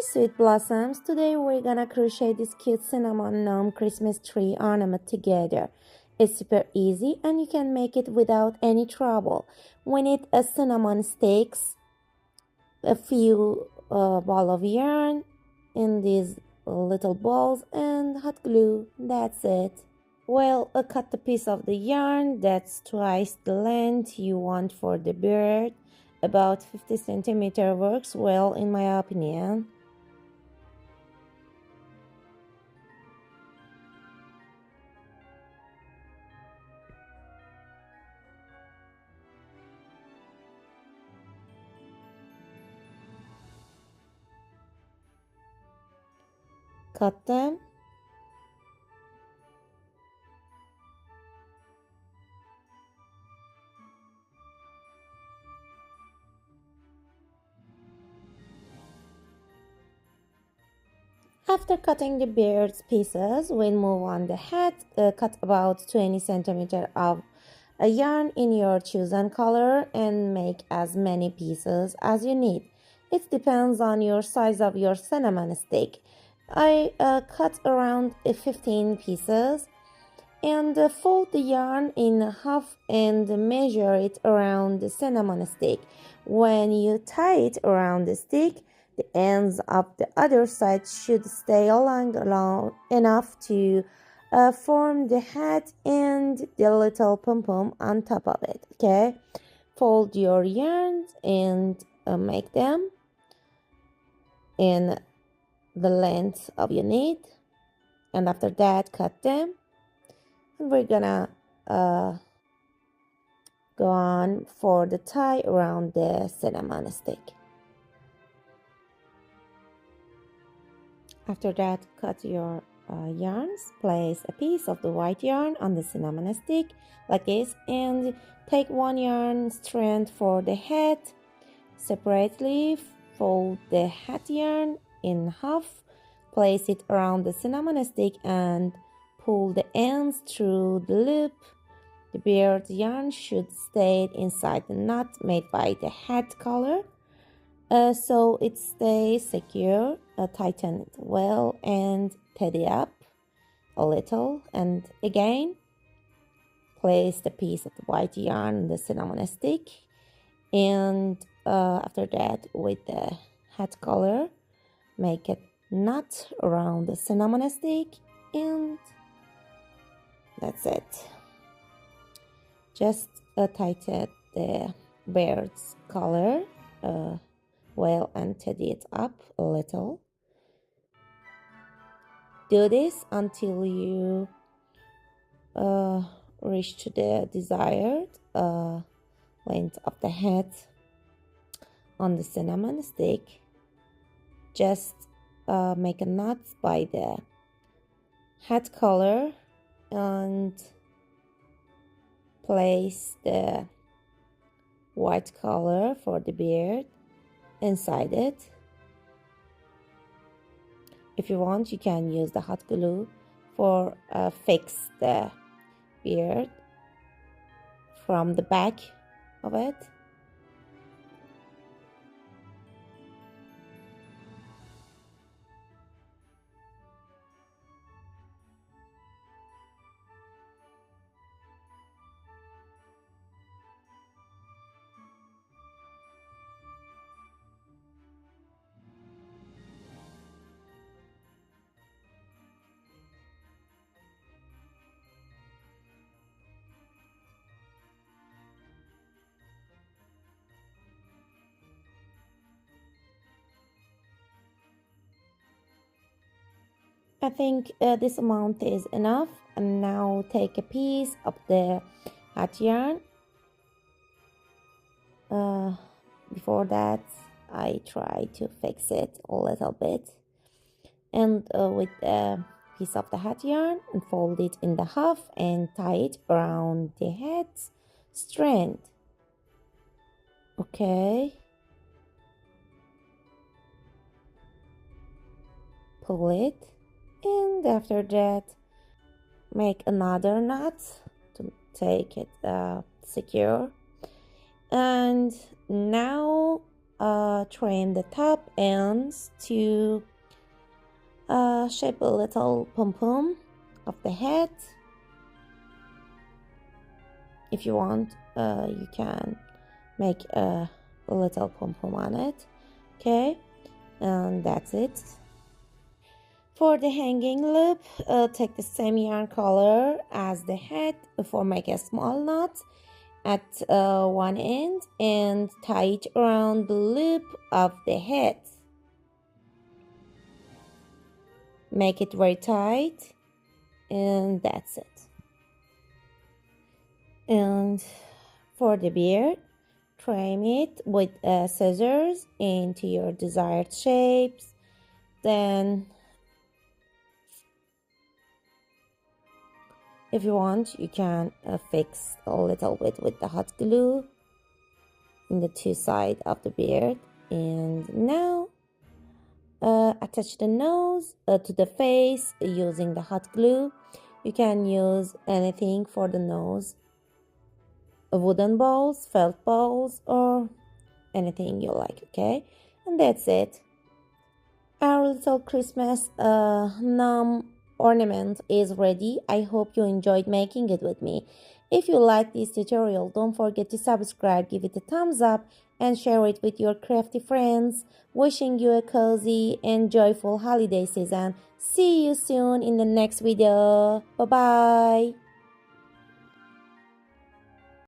Hi sweet blossoms, today we're gonna crochet this cute cinnamon gnome Christmas tree ornament together. It's super easy and you can make it without any trouble. We need a cinnamon sticks, a few ball of yarn in these little balls and hot glue. That's it. Well, cut the piece of the yarn that's twice the length you want for the bird. About 50 centimeter works well in my opinion. Cut them. After cutting the bird's pieces, we'll move on the head. Cut about 20 centimeters of a yarn in your chosen color and make as many pieces as you need. It depends on your size of your cinnamon stick. I cut around 15 pieces and fold the yarn in half and measure it around the cinnamon stick. When you tie it around the stick, the ends of the other side should stay long enough to form the head and the little pom-pom on top of it. Okay, fold your yarns and make them in the length of your need, and after that cut them, and we're gonna go on for the tie around the cinnamon stick. After that, cut your yarns. Place a piece of the white yarn on the cinnamon stick like this and take one yarn strand for the head. Separately, fold the head yarn in half. Place it around the cinnamon stick and pull the ends through the loop. The bird's yarn should stay inside the knot made by the head collar. So it stays secure. Tighten it well and tidy up a little, and again place the piece of the white yarn on the cinnamon stick, and after that with the head collar make a knot around the cinnamon stick, and that's it. Just tighten the bird's collar well and tidy it up a little. Do this until you reach to the desired length of the head on the cinnamon stick. Just make a knot by the head collar and place the white collar for the beard inside it. If you want, you can use the hot glue for fix the beard from the back of it. I think this amount is enough, and now take a piece of the hot yarn. Before that, I try to fix it a little bit, and with a piece of the hot yarn, and fold it in the half and tie it around the head strand. Okay, pull it. And after that, make another knot to take it secure. And now trim the top ends to shape a little pom-pom of the head. If you want, you can make a little pom-pom on it. Okay, and that's it. For the hanging loop, take the same yarn color as the head for make a small knot at one end and tie it around the loop of the head. Make it very tight, and that's it. And for the beard, trim it with scissors into your desired shapes. Then if you want, you can fix a little bit with the hot glue in the two sides of the beard. And now attach the nose to the face using the hot glue. You can use anything for the nose, wooden balls, felt balls, or anything you like, okay? And that's it. Our little Christmas Gnome ornament is ready. I hope you enjoyed making it with me. If you like this tutorial, don't forget to subscribe, give it a thumbs up, and share it with your crafty friends. Wishing you a cozy and joyful holiday season. See you soon in the next video. Bye bye.